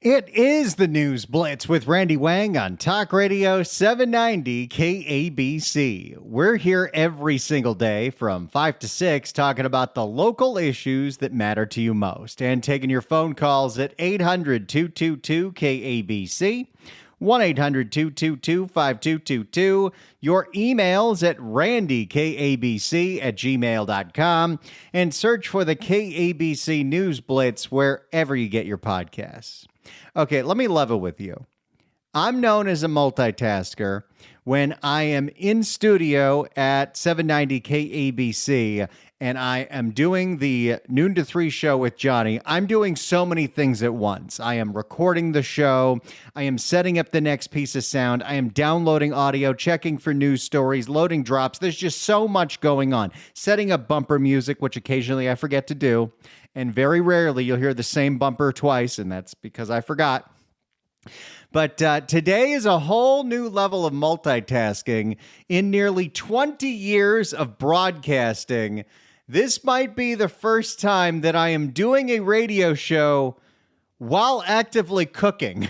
It is the News Blitz with Randy Wang on Talk Radio 790 KABC. We're here every single day from 5 to 6 talking about the local issues that matter to you most and taking your phone calls at 800-222-KABC, 1-800-222-5222, your emails at randykabc@gmail.com, and search for the KABC News Blitz wherever you get your podcasts. Okay, let me level with you. I'm known as a multitasker when I am in studio at 790 KABC and I am doing the noon to 3 show with Johnny. I'm doing so many things at once. I am recording the show. I am setting up the next piece of sound. I am downloading audio, checking for news stories, loading drops. There's just so much going on. Setting up bumper music, which occasionally I forget to do. And very rarely you'll hear the same bumper twice, and that's because I forgot. But today is a whole new level of multitasking. In nearly 20 years of broadcasting, this might be the first time that I am doing a radio show while actively cooking.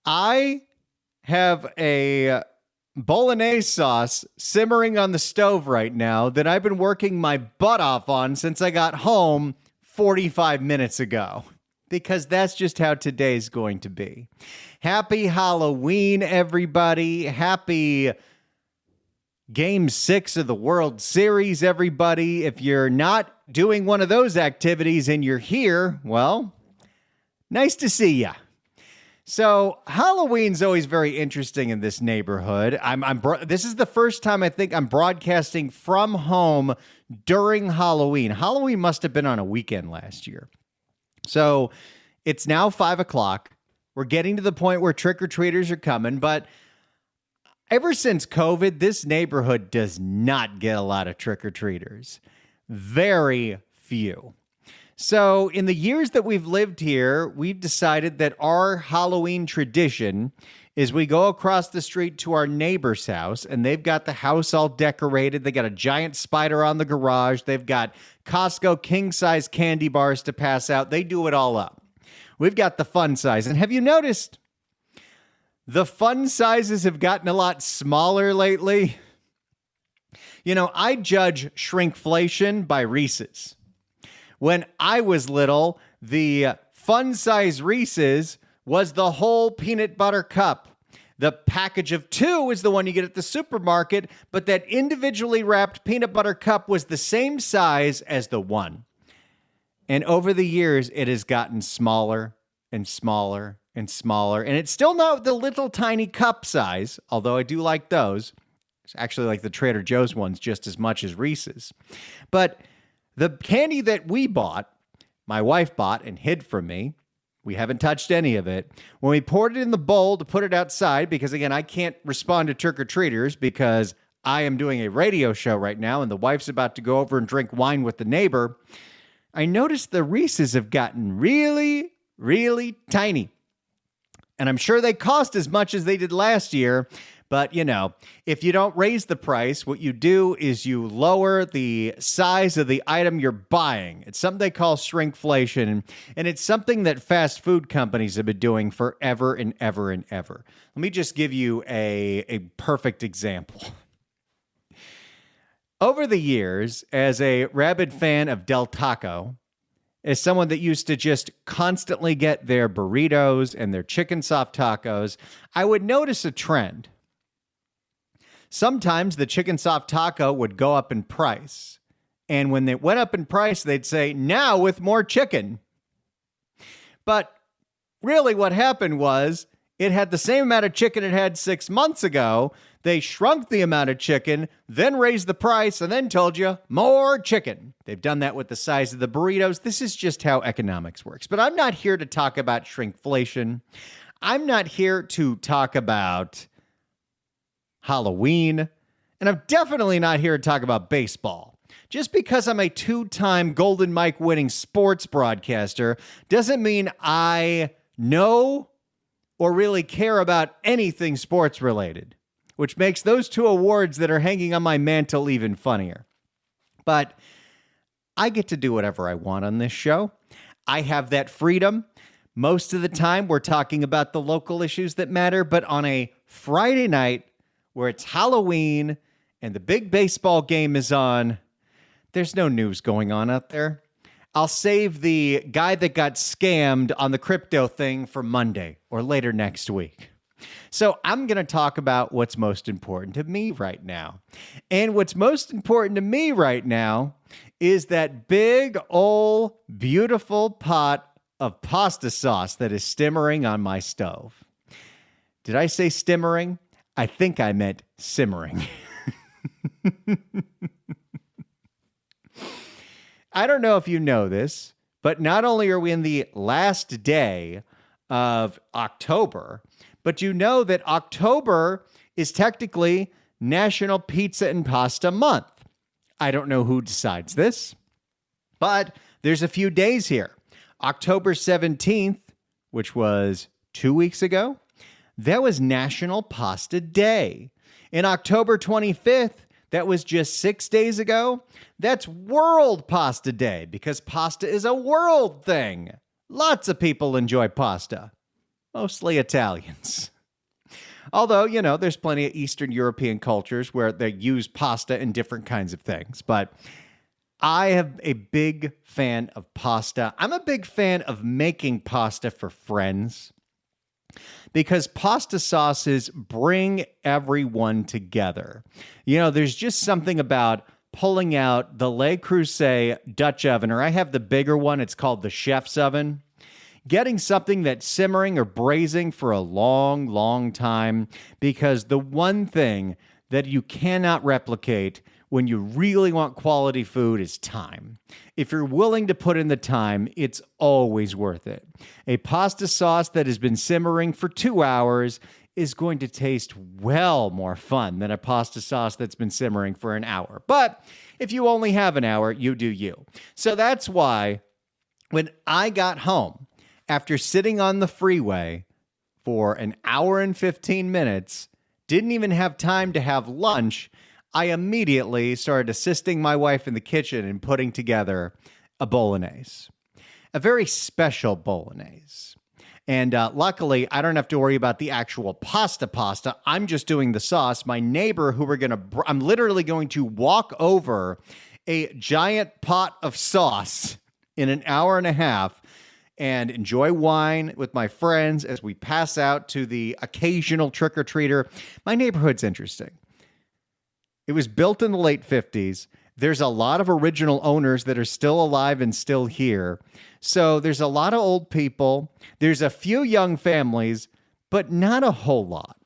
I have a bolognese sauce simmering on the stove right now that I've been working my butt off on since I got home 45 minutes ago, because that's just how today's going to be. Happy Halloween, everybody. Happy Game 6 of the World Series, everybody. If you're not doing one of those activities and you're here, well, nice to see ya. So Halloween's always very interesting in this neighborhood. This is the first time I think I'm broadcasting from home during Halloween. Halloween must have been on a weekend last year. So it's now 5 o'clock. We're getting to the point where trick-or-treaters are coming, but ever since COVID, this neighborhood does not get a lot of trick-or-treaters. Very few. So in the years that we've lived here, we've decided that our Halloween tradition is we go across the street to our neighbor's house, and they've got the house all decorated. They got a giant spider on the garage. They've got Costco king-size candy bars to pass out. They do it all up. We've got the fun size. And have you noticed the fun sizes have gotten a lot smaller lately? You know, I judge shrinkflation by Reese's. When I was little, the fun size Reese's was the whole peanut butter cup. The package of 2 is the one you get at the supermarket, but that individually wrapped peanut butter cup was the same size as the 1. And over the years, it has gotten smaller and smaller and smaller. And it's still not the little tiny cup size, although I do like those. It's actually like the Trader Joe's ones just as much as Reese's. But the candy that we bought, my wife bought and hid from me. We haven't touched any of it. When we poured it in the bowl to put it outside, because again, I can't respond to trick-or-treaters because I am doing a radio show right now and the wife's about to go over and drink wine with the neighbor, I noticed the Reese's have gotten really, really tiny. And I'm sure they cost as much as they did last year. But, you know, if you don't raise the price, what you do is you lower the size of the item you're buying. It's something they call shrinkflation, and it's something that fast food companies have been doing forever and ever and ever. Let me just give you a perfect example. Over the years, as a rabid fan of Del Taco, as someone that used to just constantly get their burritos and their chicken soft tacos, I would notice a trend. Sometimes the chicken soft taco would go up in price. And when they went up in price, they'd say, now with more chicken. But really what happened was it had the same amount of chicken it had 6 months ago. They shrunk the amount of chicken, then raised the price, and then told you more chicken. They've done that with the size of the burritos. This is just how economics works. But I'm not here to talk about shrinkflation. I'm not here to talk about Halloween, and I'm definitely not here to talk about baseball. Just because I'm a 2-time Golden Mike winning sports broadcaster doesn't mean I know or really care about anything sports related, which makes those 2 awards that are hanging on my mantle even funnier. But I get to do whatever I want on this show. I have that freedom. Most of the time, we're talking about the local issues that matter, but on a Friday night where it's Halloween and the big baseball game is on, there's no news going on out there. I'll save the guy that got scammed on the crypto thing for Monday or later next week. So I'm going to talk about what's most important to me right now. And what's most important to me right now is that big, old, beautiful pot of pasta sauce that is simmering on my stove. Did I say stimmering? I think I meant simmering. I don't know if you know this, but not only are we in the last day of October, but you know that October is technically National Pizza and Pasta Month. I don't know who decides this, but there's a few days here. October 17th, which was 2 weeks ago, that was National Pasta Day. And October 25th, that was just 6 days ago, that's World Pasta Day because pasta is a world thing. Lots of people enjoy pasta, mostly Italians. Although, you know, there's plenty of Eastern European cultures where they use pasta in different kinds of things. But I am a big fan of pasta. I'm a big fan of making pasta for friends because pasta sauces bring everyone together. You know, there's just something about pulling out the Le Creuset Dutch oven, or I have the bigger one. It's called the chef's oven. Getting something that's simmering or braising for a long, long time, because the one thing that you cannot replicate when you really want quality food is time. If you're willing to put in the time, it's always worth it. A pasta sauce that has been simmering for 2 hours is going to taste well more fun than a pasta sauce that's been simmering for an hour. But if you only have an hour, you do you. So that's why when I got home, after sitting on the freeway for an hour and 15 minutes, didn't even have time to have lunch, I immediately started assisting my wife in the kitchen and putting together a bolognese, a very special bolognese. And luckily, I don't have to worry about the actual pasta. I'm just doing the sauce. My neighbor, I'm literally going to walk over a giant pot of sauce in an hour and a half and enjoy wine with my friends as we pass out to the occasional trick-or-treater. My neighborhood's interesting. It was built in the late 50s. There's a lot of original owners that are still alive and still here. So there's a lot of old people. There's a few young families, but not a whole lot.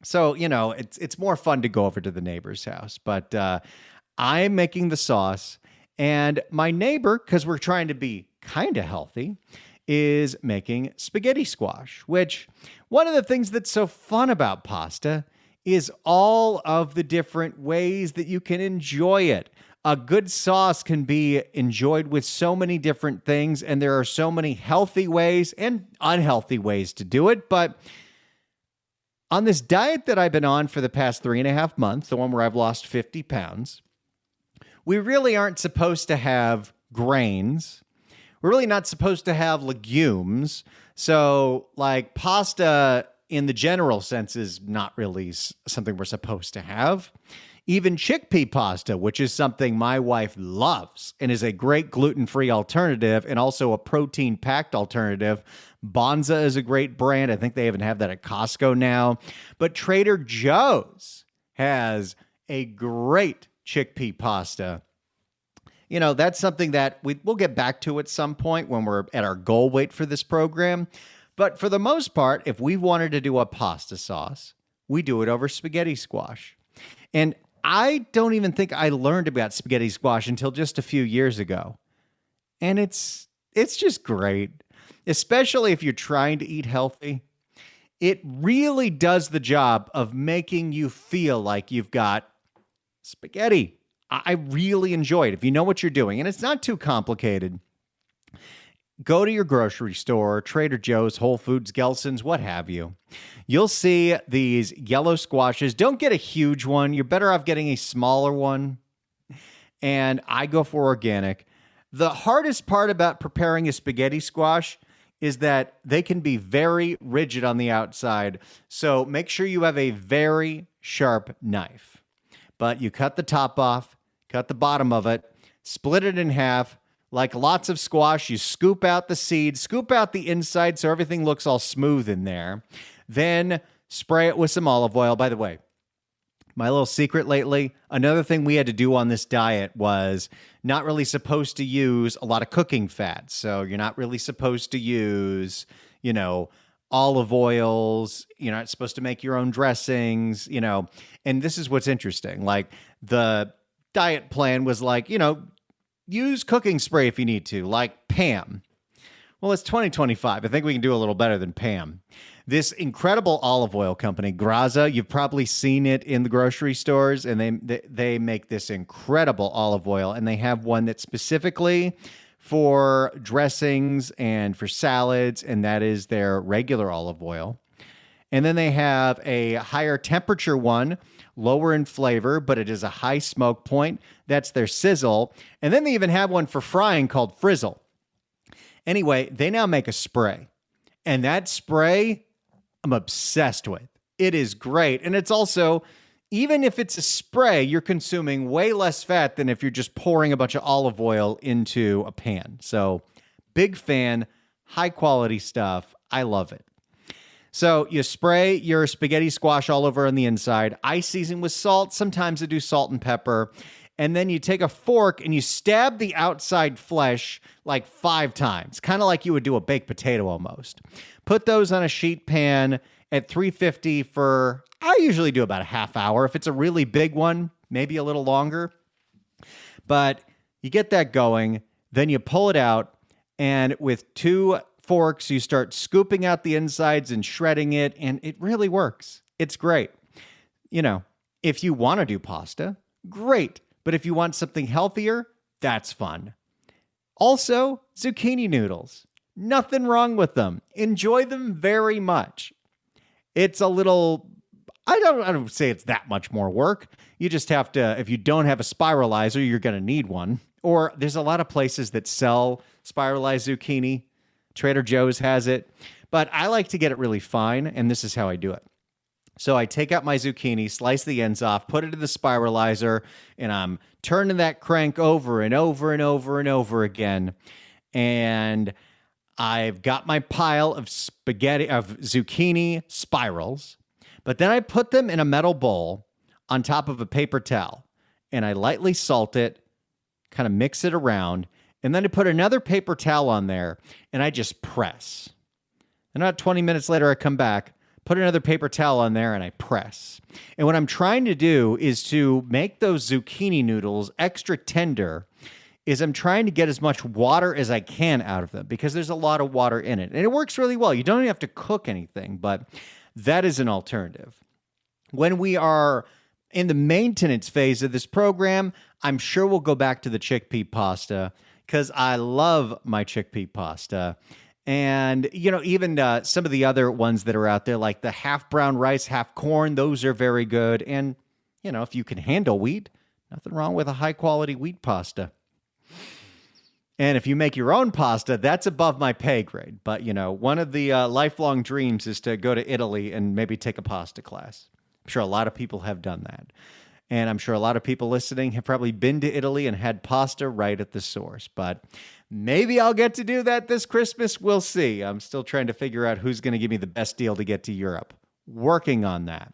So, you know, it's more fun to go over to the neighbor's house. But I'm making the sauce. And my neighbor, because we're trying to be kind of healthy, is making spaghetti squash, which one of the things that's so fun about pasta is all of the different ways that you can enjoy it. A good sauce can be enjoyed with so many different things, and there are so many healthy ways and unhealthy ways to do it. But on this diet that I've been on for the past 3.5 months, the one where I've lost 50 pounds, we really aren't supposed to have grains. We're really not supposed to have legumes. So, like, pasta in the general sense is not really something we're supposed to have. Even chickpea pasta, which is something my wife loves and is a great gluten-free alternative and also a protein-packed alternative. Bonza is a great brand. I think they even have that at Costco now. But Trader Joe's has a great chickpea pasta. You know, that's something that we'll get back to at some point when we're at our goal weight for this program. But for the most part, if we wanted to do a pasta sauce, we do it over spaghetti squash. And I don't even think I learned about spaghetti squash until just a few years ago. And it's just great, especially if you're trying to eat healthy. It really does the job of making you feel like you've got spaghetti. I really enjoy it if you know what you're doing. And it's not too complicated. Go to your grocery store, Trader Joe's, Whole Foods, Gelson's, what have you. You'll see these yellow squashes. Don't get a huge one. You're better off getting a smaller one. And I go for organic. The hardest part about preparing a spaghetti squash is that they can be very rigid on the outside. So make sure you have a very sharp knife. But you cut the top off, cut the bottom of it, split it in half. Like lots of squash, you scoop out the seeds, scoop out the inside so everything looks all smooth in there. Then spray it with some olive oil. By the way, my little secret lately, another thing we had to do on this diet was not really supposed to use a lot of cooking fats. So you're not really supposed to use, olive oils. You're not supposed to make your own dressings, And this is what's interesting. Like the diet plan was like, use cooking spray if you need to, like Pam. Well, it's 2025. I think we can do a little better than Pam. This incredible olive oil company, Graza, you've probably seen it in the grocery stores, and they make this incredible olive oil, and they have one that's specifically for dressings and for salads, and that is their regular olive oil. And then they have a higher temperature one, lower in flavor, but it is a high smoke point. That's their sizzle. And then they even have one for frying called frizzle. Anyway, they now make a spray. And that spray, I'm obsessed with. It is great. And it's also, even if it's a spray, you're consuming way less fat than if you're just pouring a bunch of olive oil into a pan. So big fan, high quality stuff. I love it. So you spray your spaghetti squash all over on the inside. I season with salt. Sometimes I do salt and pepper. And then you take a fork and you stab the outside flesh like 5 times, kind of like you would do a baked potato almost. Put those on a sheet pan at 350 for, I usually do about a half hour. If it's a really big one, maybe a little longer. But you get that going, then you pull it out, and with 2 forks, you start scooping out the insides and shredding it, and it really works. It's great. If you want to do pasta, great. But if you want something healthier, that's fun. Also, zucchini noodles. Nothing wrong with them. Enjoy them very much. It's a little, I don't say it's that much more work. You just have to, if you don't have a spiralizer, you're going to need one. Or there's a lot of places that sell spiralized zucchini. Trader Joe's has it. But I like to get it really fine, and this is how I do it. So I take out my zucchini, slice the ends off, put it in the spiralizer, and I'm turning that crank over and over and over and over again. And I've got my pile of zucchini spirals, but then I put them in a metal bowl on top of a paper towel, and I lightly salt it, kind of mix it around, and then I put another paper towel on there, and I just press. And about 20 minutes later, I come back, put another paper towel on there, and I press. And what I'm trying to do is to make those zucchini noodles extra tender, is I'm trying to get as much water as I can out of them because there's a lot of water in it. And it works really well. You don't even have to cook anything, but that is an alternative. When we are in the maintenance phase of this program, I'm sure we'll go back to the chickpea pasta because I love my chickpea pasta. And, even some of the other ones that are out there, like the half brown rice, half corn, those are very good. And, if you can handle wheat, nothing wrong with a high quality wheat pasta. And if you make your own pasta, that's above my pay grade. But, one of the lifelong dreams is to go to Italy and maybe take a pasta class. I'm sure a lot of people have done that. And I'm sure a lot of people listening have probably been to Italy and had pasta right at the source. But maybe I'll get to do that this Christmas. We'll see. I'm still trying to figure out who's going to give me the best deal to get to Europe. Working on that.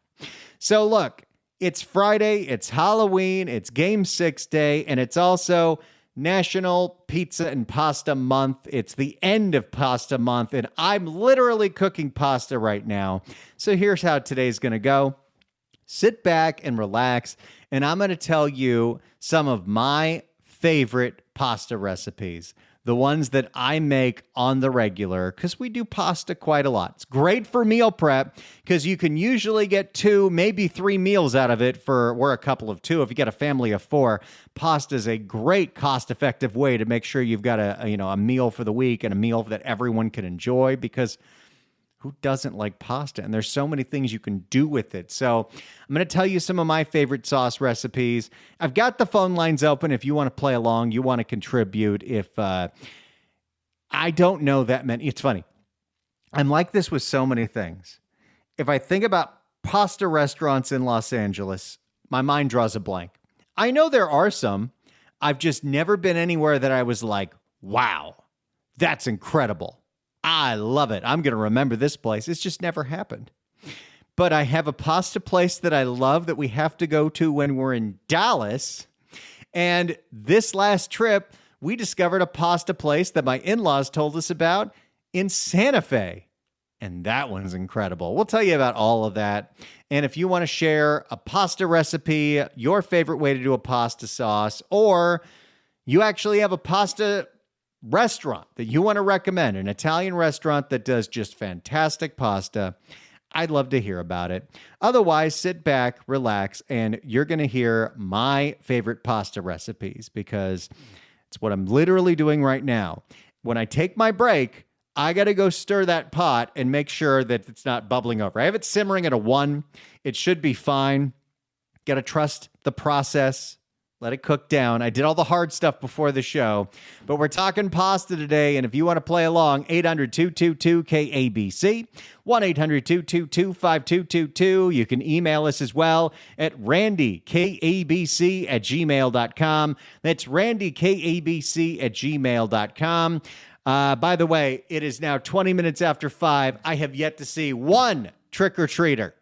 So look, it's Friday, it's Halloween, it's Game 6 Day, and it's also National Pizza and Pasta Month. It's the end of Pasta Month, and I'm literally cooking pasta right now. So here's how today's going to go. Sit back and relax, and I'm going to tell you some of my favorite pasta recipes, the ones that I make on the regular, because we do pasta quite a lot. It's great for meal prep because you can usually get 2, maybe 3 meals out of it we're a couple of 2. If you got a family of 4, pasta is a great cost-effective way to make sure you've got a meal for the week and a meal that everyone can enjoy because who doesn't like pasta? And there's so many things you can do with it. So I'm going to tell you some of my favorite sauce recipes. I've got the phone lines open if you want to play along, you want to contribute. If I don't know that many, it's funny. I'm like this with so many things. If I think about pasta restaurants in Los Angeles, my mind draws a blank. I know there are some. I've just never been anywhere that I was like, wow, that's incredible. I love it. I'm going to remember this place. It's just never happened. But I have a pasta place that I love that we have to go to when we're in Dallas. And this last trip, we discovered a pasta place that my in-laws told us about in Santa Fe. And that one's incredible. We'll tell you about all of that. And if you want to share a pasta recipe, your favorite way to do a pasta sauce, or you actually have a pasta restaurant that you want to recommend, an Italian restaurant that does just fantastic pasta, I'd love to hear about it. Otherwise, sit back, relax, and you're going to hear my favorite pasta recipes because it's what I'm literally doing right now. When I take my break, I got to go stir that pot and make sure that it's not bubbling over. I have it simmering at a 1. It should be fine. Got to trust the process. Let it cook down. I did all the hard stuff before the show, but we're talking pasta today. And if you want to play along, 800-222-KABC, 1-800-222-5222. You can email us as well at randykabc@gmail.com. That's randykabc@gmail.com. By the way, it is now 20 minutes after 5. I have yet to see one trick-or-treater.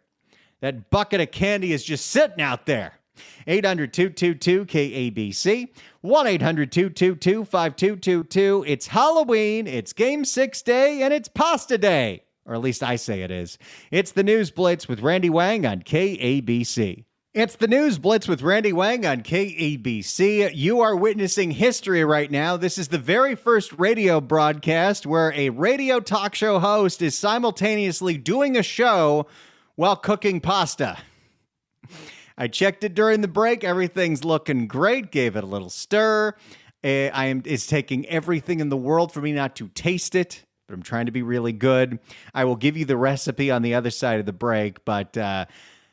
That bucket of candy is just sitting out there. 800-222-KABC, 1-800-222-5222. It's Halloween, it's Game 6 Day, and it's Pasta Day. Or at least I say it is. It's the News Blitz with Randy Wang on KABC. It's the News Blitz with Randy Wang on KABC. You are witnessing history right now. This is the very first radio broadcast where a radio talk show host is simultaneously doing a show while cooking pasta. I checked it during the break. Everything's looking great. Gave it a little stir. It's taking everything in the world for me not to taste it, but I'm trying to be really good. I will give you the recipe on the other side of the break, but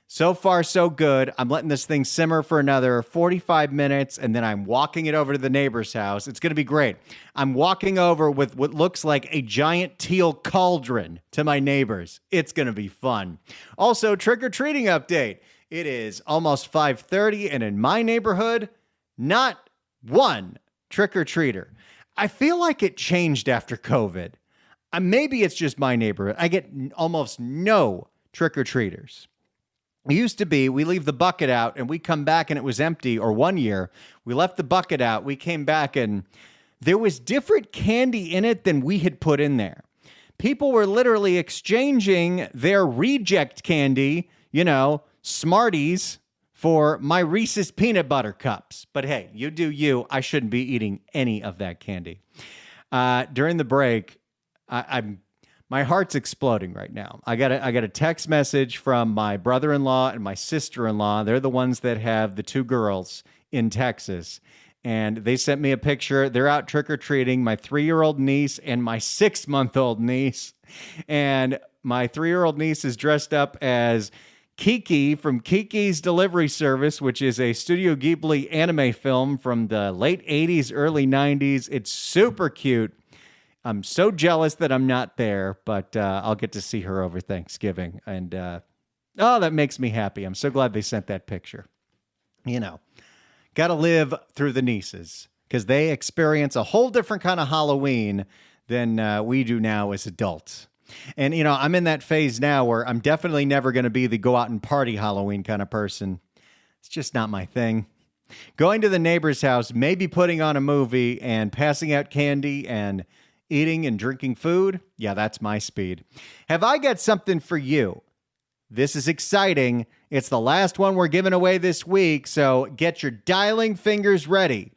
so far, so good. I'm letting this thing simmer for another 45 minutes, and then I'm walking it over to the neighbor's house. It's going to be great. I'm walking over with what looks like a giant teal cauldron to my neighbors. It's going to be fun. Also, trick-or-treating update. It is almost 5:30, and in my neighborhood, not one trick-or-treater. I feel like it changed after COVID. Maybe it's just my neighborhood. I get almost no trick-or-treaters. It used to be we leave the bucket out and we come back and it was empty. Or one year we left the bucket out. We came back and there was different candy in it than we had put in there. People were literally exchanging their reject candy, Smarties, for my Reese's peanut butter cups. But hey, you do you. I shouldn't be eating any of that candy. During the break, my heart's exploding right now. I got a text message from my brother-in-law and my sister-in-law. They're the ones that have the 2 girls in Texas. And they sent me a picture. They're out trick-or-treating, my 3-year-old niece and my 6-month-old niece. And my 3-year-old niece is dressed up as Kiki from Kiki's Delivery Service, which is a Studio Ghibli anime film from the late 80s, early 90s. It's super cute. I'm so jealous that I'm not there, but I'll get to see her over Thanksgiving. And, that makes me happy. I'm so glad they sent that picture. Got to live through the nieces because they experience a whole different kind of Halloween than we do now as adults. And, I'm in that phase now where I'm definitely never going to be the go out and party Halloween kind of person. It's just not my thing. Going to the neighbor's house, maybe putting on a movie and passing out candy and eating and drinking food, yeah, that's my speed. Have I got something for you? This is exciting. It's the last one we're giving away this week, so get your dialing fingers ready.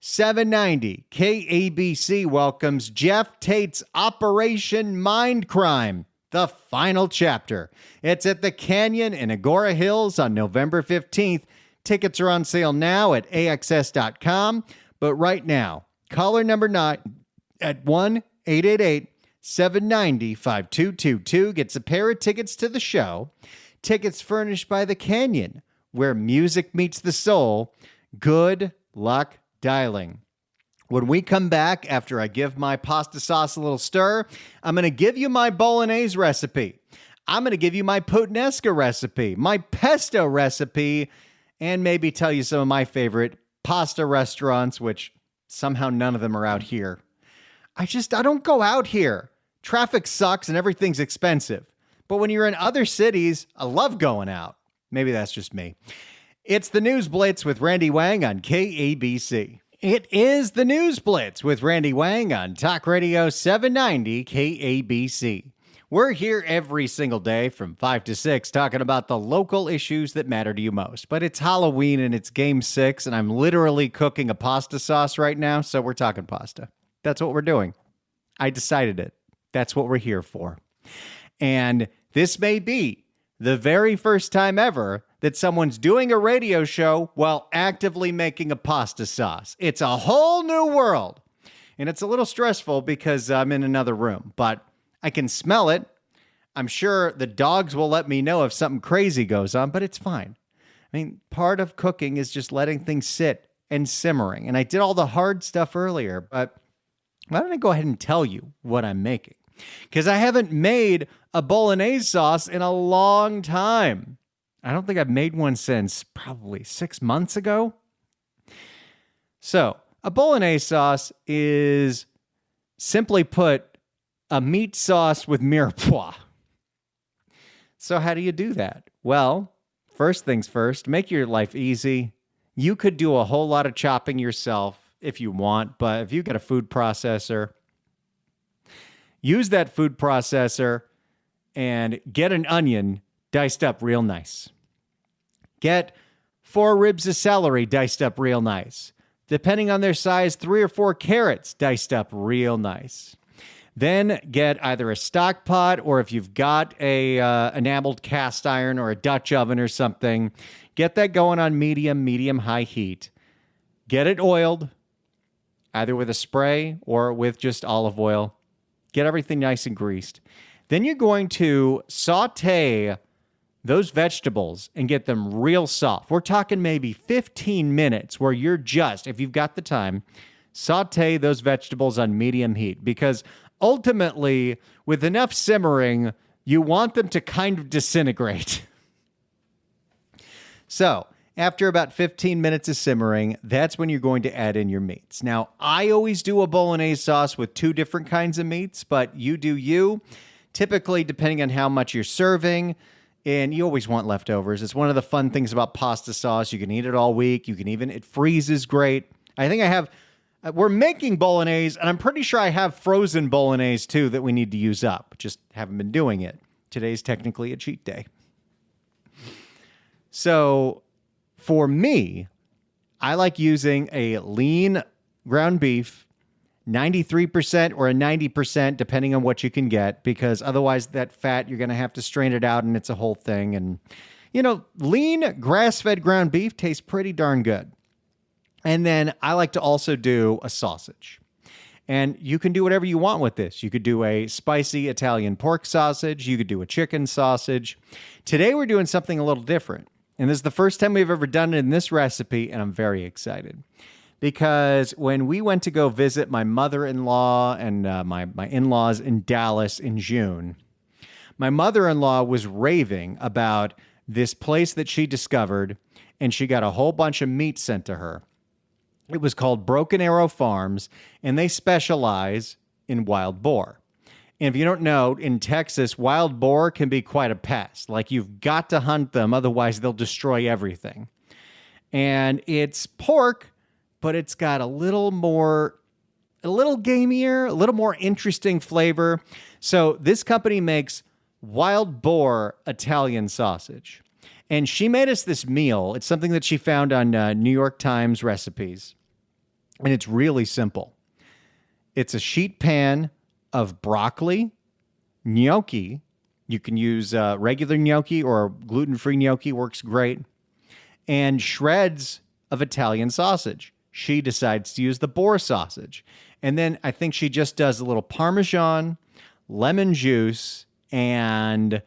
790 KABC welcomes Jeff Tate's Operation Mindcrime, the final chapter. It's at the Canyon in Agora Hills on November 15th. Tickets are on sale now at AXS.com, but right now, caller number 9 at 1-888 790-5222 gets a pair of tickets to the show. Tickets furnished by The Canyon, where music meets the soul. Good luck dialing. When we come back, after I give my pasta sauce a little stir, I'm going to give you my bolognese recipe. I'm going to give you my puttanesca recipe, my pesto recipe, and maybe tell you some of my favorite pasta restaurants, which somehow none of them are out here. I don't go out here. Traffic sucks and everything's expensive. But when you're in other cities, I love going out. Maybe that's just me. It's the News Blitz with Randy Wang on KABC. It is the News Blitz with Randy Wang on Talk Radio 790 KABC. We're here every single day from 5 to 6 talking about the local issues that matter to you most. But it's Halloween and it's Game 6, and I'm literally cooking a pasta sauce right now, so we're talking pasta. That's what we're doing. I decided it. That's what we're here for. And this may be the very first time ever that someone's doing a radio show while actively making a pasta sauce. It's a whole new world. And it's a little stressful because I'm in another room, but I can smell it. I'm sure the dogs will let me know if something crazy goes on, but it's fine. I mean, part of cooking is just letting things sit and simmering. And I did all the hard stuff earlier, but why don't I go ahead and tell you what I'm making? Because I haven't made a bolognese sauce in a long time. I don't think I've made one since probably 6 months ago. So, a bolognese sauce is, simply put, a meat sauce with mirepoix. So how do you do that? Well, first things first, make your life easy. You could do a whole lot of chopping yourself if you want, but if you got a food processor, use that food processor and get an onion diced up real nice. Get 4 ribs of celery diced up real nice. Depending on their size, 3 or 4 carrots diced up real nice. Then get either a stock pot, or if you've got a enameled cast iron or a Dutch oven or something, get that going on medium-high heat. Get it oiled, either with a spray or with just olive oil. Get everything nice and greased. Then you're going to saute those vegetables and get them real soft. We're talking maybe 15 minutes where you're just, if you've got the time, saute those vegetables on medium heat, because ultimately, with enough simmering, you want them to kind of disintegrate. So, after about 15 minutes of simmering, that's when you're going to add in your meats. Now, I always do a bolognese sauce with 2 different kinds of meats, but you do you. Typically, depending on how much you're serving, and you always want leftovers. It's one of the fun things about pasta sauce. You can eat it all week. It freezes great. We're making bolognese, and I'm pretty sure I have frozen bolognese too that we need to use up. Just haven't been doing it. Today's technically a cheat day. So for me, I like using a lean ground beef, 93% or a 90%, depending on what you can get, because otherwise that fat, you're going to have to strain it out and it's a whole thing. And, lean grass-fed ground beef tastes pretty darn good. And then I like to also do a sausage. And you can do whatever you want with this. You could do a spicy Italian pork sausage. You could do a chicken sausage. Today we're doing something a little different. And this is the first time we've ever done it in this recipe, and I'm very excited. Because when we went to go visit my mother-in-law and my in-laws in Dallas in June, my mother-in-law was raving about this place that she discovered, and she got a whole bunch of meat sent to her. It was called Broken Arrow Farms, and they specialize in wild boar. And if you don't know, in Texas, wild boar can be quite a pest. Like, you've got to hunt them, otherwise they'll destroy everything. And it's pork, but it's got a little gamier, a little more interesting flavor. So this company makes wild boar Italian sausage. And she made us this meal. It's something that she found on New York Times recipes. And it's really simple. It's a sheet pan of broccoli, gnocchi. You can use regular gnocchi or gluten-free gnocchi, works great. And shreds of Italian sausage. She decides to use the boar sausage. And then I think she just does a little Parmesan, lemon juice, and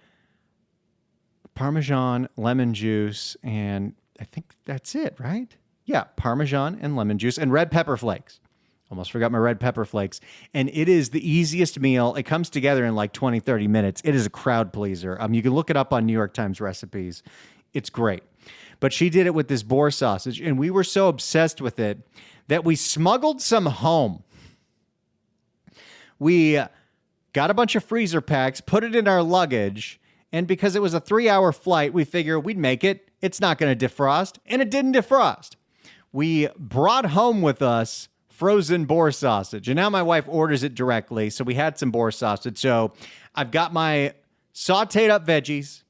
Parmesan, lemon juice, and I think that's it, right? Yeah, Parmesan and lemon juice and red pepper flakes. Almost forgot my red pepper flakes. And it is the easiest meal. It comes together in like 20, 30 minutes. It is a crowd pleaser. You can look it up on New York Times recipes. It's great. But she did it with this boar sausage, and we were so obsessed with it that we smuggled some home. We got a bunch of freezer packs, put it in our luggage, and because it was a 3-hour flight, we figured we'd make it. It's not going to defrost, and it didn't defrost. We brought home with us frozen boar sausage, and now my wife orders it directly, so we had some boar sausage. So I've got my sauteed up veggies.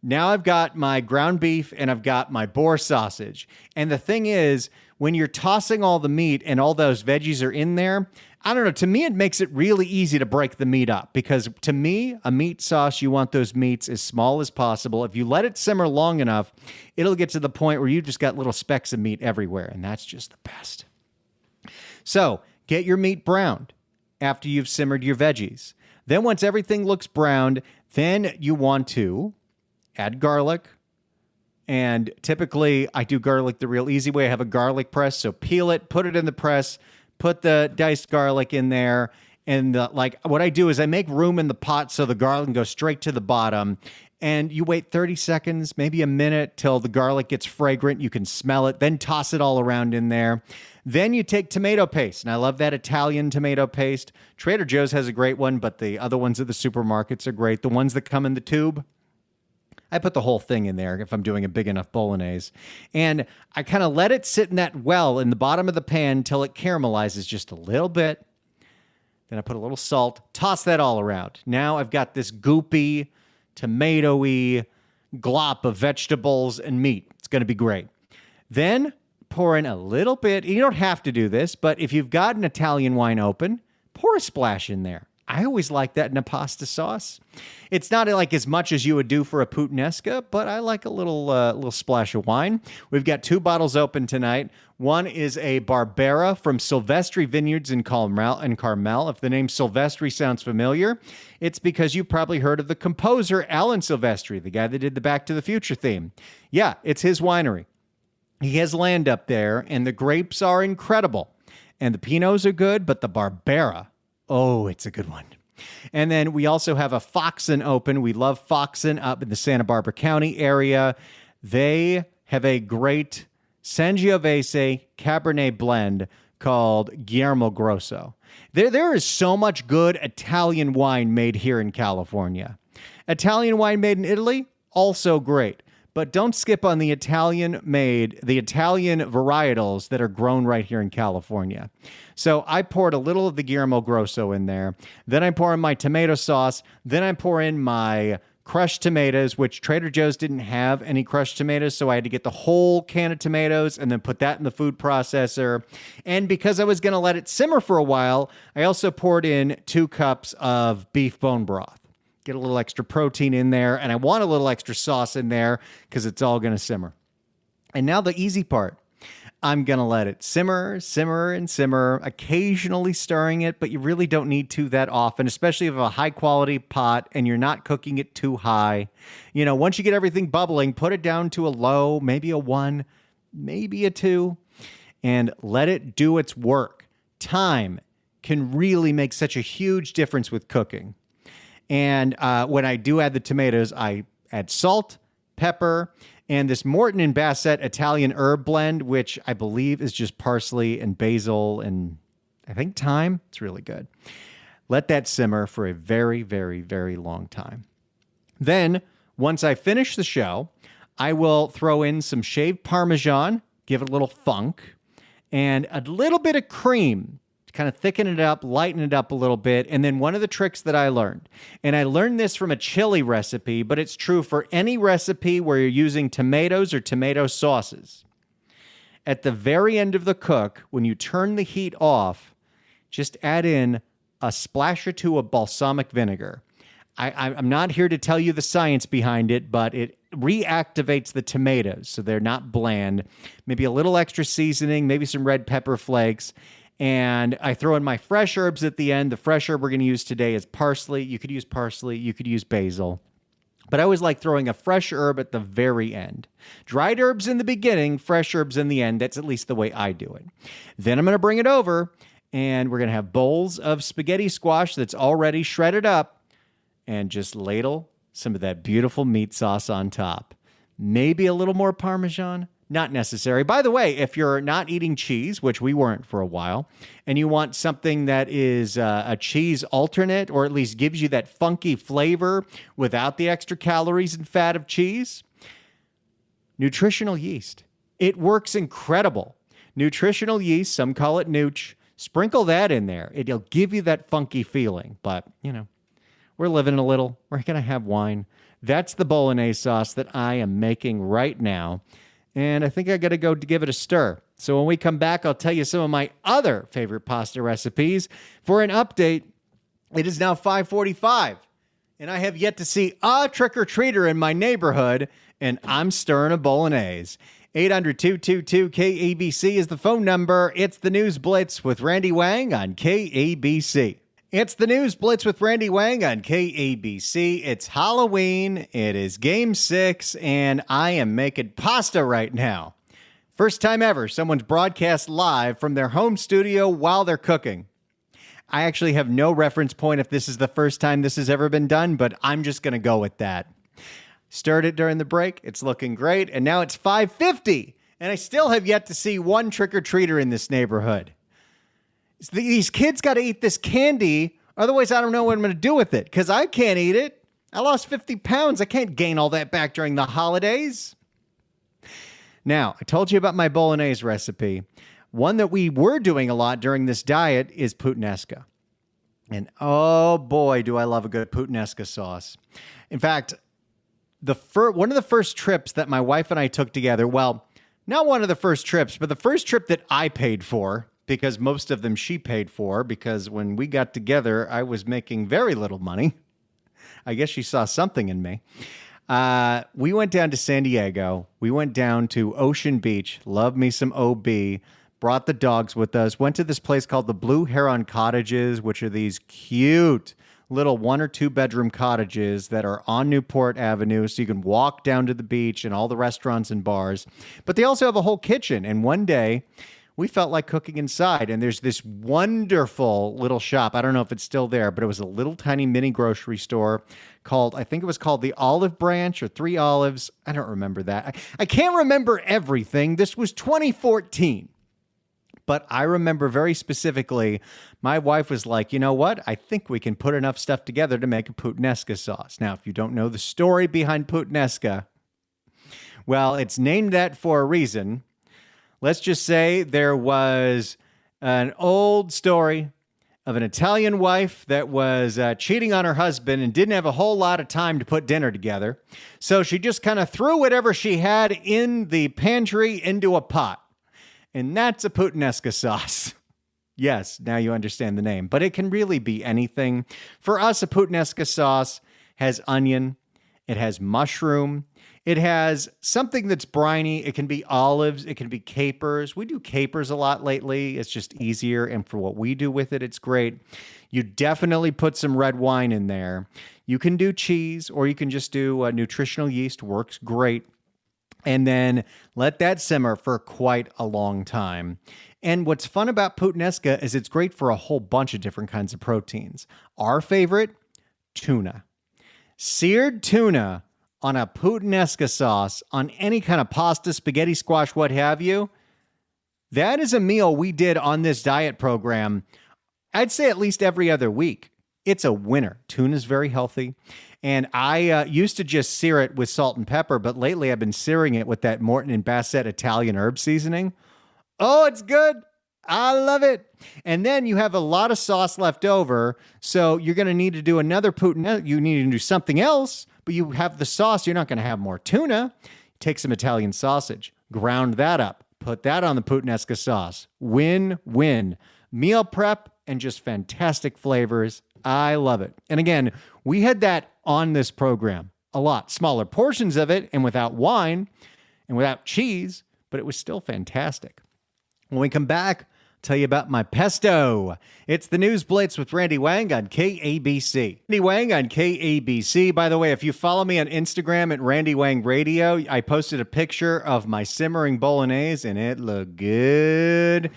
Now I've got my ground beef, and I've got my boar sausage. And the thing is, when you're tossing all the meat and all those veggies are in there, I don't know, to me, it makes it really easy to break the meat up, because to me, a meat sauce, you want those meats as small as possible. If you let it simmer long enough, it'll get to the point where you just got little specks of meat everywhere, and that's just the best. So get your meat browned after you've simmered your veggies. Then once everything looks browned, then you want to add garlic. And typically I do garlic the real easy way. I have a garlic press. So peel it, put it in the press, put the diced garlic in there. And what I do is I make room in the pot so the garlic can go straight to the bottom. And you wait 30 seconds, maybe a minute, till the garlic gets fragrant. You can smell it, then toss it all around in there. Then you take tomato paste, and I love that Italian tomato paste. Trader Joe's has a great one, but the other ones at the supermarkets are great. The ones that come in the tube, I put the whole thing in there if I'm doing a big enough bolognese. And I kind of let it sit in that well in the bottom of the pan until it caramelizes just a little bit. Then I put a little salt, toss that all around. Now I've got this goopy, tomatoey glop of vegetables and meat. It's going to be great. Then pour in a little bit. You don't have to do this, but if you've got an Italian wine open, pour a splash in there. I always like that in a pasta sauce. It's not like as much as you would do for a puttanesca, but I like a little splash of wine. We've got 2 bottles open tonight. One is a Barbera from Silvestri Vineyards in Carmel. If the name Silvestri sounds familiar, it's because you've probably heard of the composer Alan Silvestri, the guy that did the Back to the Future theme. Yeah, it's his winery. He has land up there, and the grapes are incredible. And the Pinots are good, but the Barbera, oh, it's a good one. And then we also have a Foxen open. We love Foxen up in the Santa Barbara County area. They have a great Sangiovese Cabernet blend called Guillermo Grosso. There is so much good Italian wine made here in California. Italian wine made in Italy, also great. But don't skip on the Italian varietals that are grown right here in California. So I poured a little of the Guillermo Grosso in there. Then I pour in my tomato sauce. Then I pour in my crushed tomatoes, which Trader Joe's didn't have any crushed tomatoes, so I had to get the whole can of tomatoes and then put that in the food processor. And because I was going to let it simmer for a while, I also poured in 2 cups of beef bone broth. Get a little extra protein in there, and I want a little extra sauce in there because it's all going to simmer. And now the easy part. I'm going to let it simmer, simmer, and simmer, occasionally stirring it, but you really don't need to that often, especially if you have a high-quality pot and you're not cooking it too high. You know, once you get everything bubbling, put it down to a low, maybe a 1, maybe a 2, and let it do its work. Time can really make such a huge difference with cooking. And when I do add the tomatoes, I add salt, pepper, and this Morton and Bassett Italian herb blend, which I believe is just parsley and basil and I think thyme. It's really good. Let that simmer for a very, very, very long time. Then, once I finish the show, I will throw in some shaved Parmesan, give it a little funk, and a little bit of cream. Kind of thicken it up, lighten it up a little bit. And then one of the tricks that I learned, and I learned this from a chili recipe, but it's true for any recipe where you're using tomatoes or tomato sauces. At the very end of the cook, when you turn the heat off, just add in a splash or 2 of balsamic vinegar. I'm not here to tell you the science behind it, but it reactivates the tomatoes so they're not bland. Maybe a little extra seasoning, maybe some red pepper flakes. And I throw in my fresh herbs at the end. The fresh herb we're going to use today is parsley. You could use parsley. You could use basil. But I always like throwing a fresh herb at the very end. Dried herbs in the beginning, fresh herbs in the end. That's at least the way I do it. Then I'm going to bring it over, and we're going to have bowls of spaghetti squash that's already shredded up, and just ladle some of that beautiful meat sauce on top. Maybe a little more Parmesan. Not necessary. By the way, if you're not eating cheese, which we weren't for a while, and you want something that is a cheese alternate, or at least gives you that funky flavor without the extra calories and fat of cheese, nutritional yeast. It works incredible. Nutritional yeast, some call it nooch. Sprinkle that in there. It'll give you that funky feeling. But, we're living a little. We're going to have wine. That's the bolognese sauce that I am making right now. And I think I got to go to give it a stir. So when we come back, I'll tell you some of my other favorite pasta recipes. For an update, it is now 5:45, and I have yet to see a trick-or-treater in my neighborhood, and I'm stirring a bolognese. 800-222-KABC is the phone number. It's the News Blitz with Randy Wang on KABC. It's the News Blitz with Randy Wang on KABC. It's Halloween. It is Game 6, and I am making pasta right now. First time ever someone's broadcast live from their home studio while they're cooking. I actually have no reference point if this is the first time this has ever been done, but I'm just going to go with that. Stirred it during the break. It's looking great, and now it's 5:50, and I still have yet to see one trick-or-treater in this neighborhood. These kids got to eat this candy. Otherwise, I don't know what I'm going to do with it because I can't eat it. I lost 50 pounds. I can't gain all that back during the holidays. Now, I told you about my bolognese recipe. One that we were doing a lot during this diet is puttanesca. And oh boy, do I love a good puttanesca sauce. In fact, one of the first trips that my wife and I took together, well, not one of the first trips, but the first trip that I paid for, because most of them she paid for, because when we got together, I was making very little money. I guess she saw something in me. We went down to San Diego. We went down to Ocean Beach. Love me some OB. Brought the dogs with us. Went to this place called the Blue Heron Cottages, which are these cute little 1 or 2 bedroom cottages that are on Newport Avenue. So you can walk down to the beach and all the restaurants and bars. But they also have a whole kitchen. And one day, we felt like cooking inside, and there's this wonderful little shop. I don't know if it's still there, but it was a little tiny mini grocery store called, I think it was called the Olive Branch or Three Olives. I don't remember that. I can't remember everything. This was 2014. But I remember very specifically, my wife was like, you know what? I think we can put enough stuff together to make a puttanesca sauce. Now, if you don't know the story behind puttanesca, well, it's named that for a reason. Let's just say there was an old story of an Italian wife that was cheating on her husband and didn't have a whole lot of time to put dinner together. So she just kind of threw whatever she had in the pantry into a pot. And that's a puttanesca sauce. Yes, now you understand the name. But it can really be anything. For us, a puttanesca sauce has onion. It has mushroom. It has something that's briny. It can be olives. It can be capers. We do capers a lot lately. It's just easier. And for what we do with it, it's great. You definitely put some red wine in there. You can do cheese, or you can just do nutritional yeast. Works great. And then let that simmer for quite a long time. And what's fun about puttanesca is it's great for a whole bunch of different kinds of proteins. Our favorite, tuna. Seared tuna on a puttanesca sauce, on any kind of pasta, spaghetti, squash, what have you. That is a meal we did on this diet program, I'd say at least every other week. It's a winner. Tuna's very healthy. And I used to just sear it with salt and pepper, but lately I've been searing it with that Morton and Bassett Italian herb seasoning. Oh, it's good. I love it. And then you have a lot of sauce left over, so you're going to need to do another puttanesca. You need to do something else, but you have the sauce. You're not going to have more tuna. Take some Italian sausage, ground that up, put that on the puttanesca sauce. Win-win. Meal prep and just fantastic flavors. I love it. And again, we had that on this program a lot. Smaller portions of it and without wine and without cheese, but it was still fantastic. When we come back, tell you about my pesto. It's the News Blitz with Randy Wang on KABC. Randy Wang on KABC. By the way, if you follow me on Instagram at Randy Wang Radio, I posted a picture of my simmering bolognese, and it looked good.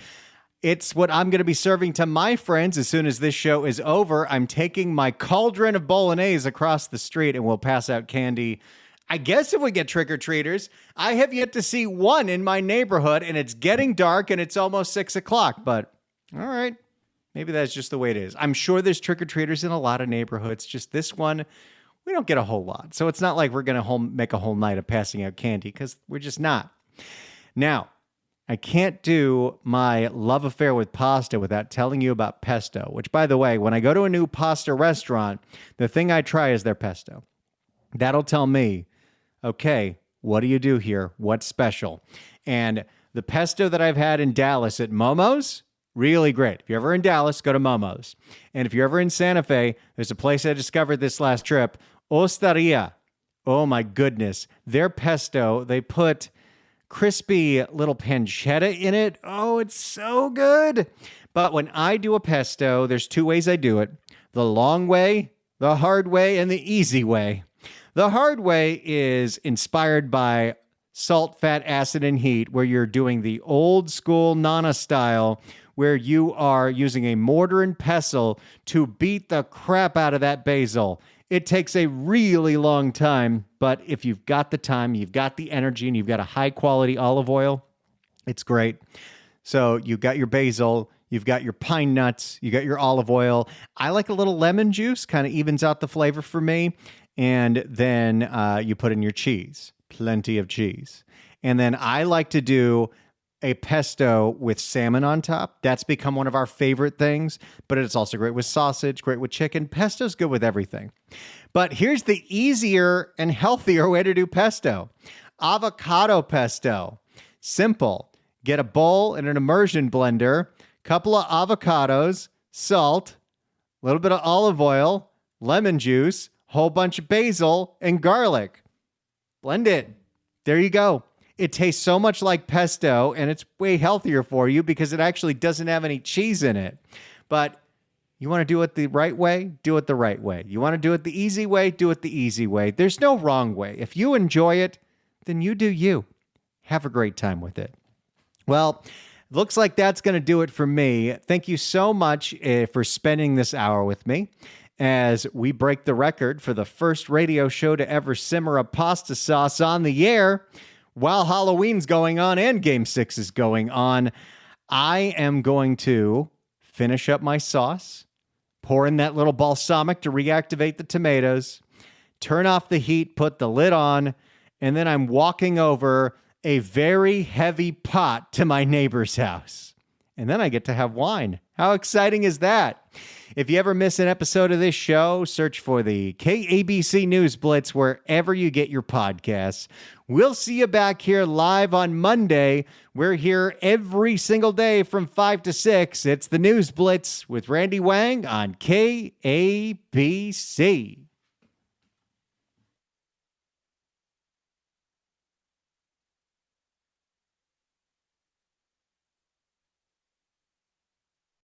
It's what I'm going to be serving to my friends as soon as this show is over. I'm taking my cauldron of bolognese across the street, and we'll pass out candy, I guess, if we get trick-or-treaters. I have yet to see one in my neighborhood, and it's getting dark, and it's almost 6 o'clock. But, all right, maybe that's just the way it is. I'm sure there's trick-or-treaters in a lot of neighborhoods. Just this one, we don't get a whole lot. So it's not like we're going to make a whole night of passing out candy, because we're just not. Now, I can't do my love affair with pasta without telling you about pesto, which, by the way, when I go to a new pasta restaurant, the thing I try is their pesto. That'll tell me, okay, what do you do here? What's special? And the pesto that I've had in Dallas at Momo's, really great. If you're ever in Dallas, go to Momo's. And if you're ever in Santa Fe, there's a place I discovered this last trip, Osteria. Oh my goodness. Their pesto, they put crispy little pancetta in it. Oh, it's so good. But when I do a pesto, there's two ways I do it. The long way, the hard way, and the easy way. The hard way is inspired by salt, fat, acid, and heat, where you're doing the old school Nana style, where you are using a mortar and pestle to beat the crap out of that basil. It takes a really long time, but if you've got the time, you've got the energy, and you've got a high-quality olive oil, it's great. So you've got your basil, you've got your pine nuts, you got your olive oil. I like a little lemon juice, kind of evens out the flavor for me. And then you put in your cheese, plenty of cheese. And then I like to do a pesto with salmon on top. That's become one of our favorite things, but it's also great with sausage, great with chicken. Pesto's good with everything. But here's the easier and healthier way to do pesto. Avocado pesto. Simple. Get a bowl and an immersion blender, couple of avocados, salt, a little bit of olive oil, lemon juice, whole bunch of basil and garlic. Blend it. There you go. It tastes so much like pesto, and it's way healthier for you because it actually doesn't have any cheese in it. But you want to do it the right way? Do it the right way. You want to do it the easy way? Do it the easy way. There's no wrong way. If you enjoy it, then you do you. Have a great time with it. Well, looks like that's going to do it for me. Thank you so much for spending this hour with me as we break the record for the first radio show to ever simmer a pasta sauce on the air while Halloween's going on and Game 6 is going on. I am going to finish up my sauce, pour in that little balsamic to reactivate the tomatoes, turn off the heat, put the lid on, and then I'm walking over a very heavy pot to my neighbor's house. And then I get to have wine. How exciting is that? If you ever miss an episode of this show, search for the KABC News Blitz wherever you get your podcasts. We'll see you back here live on Monday. We're here every single day from 5 to 6. It's the News Blitz with Randy Wang on KABC.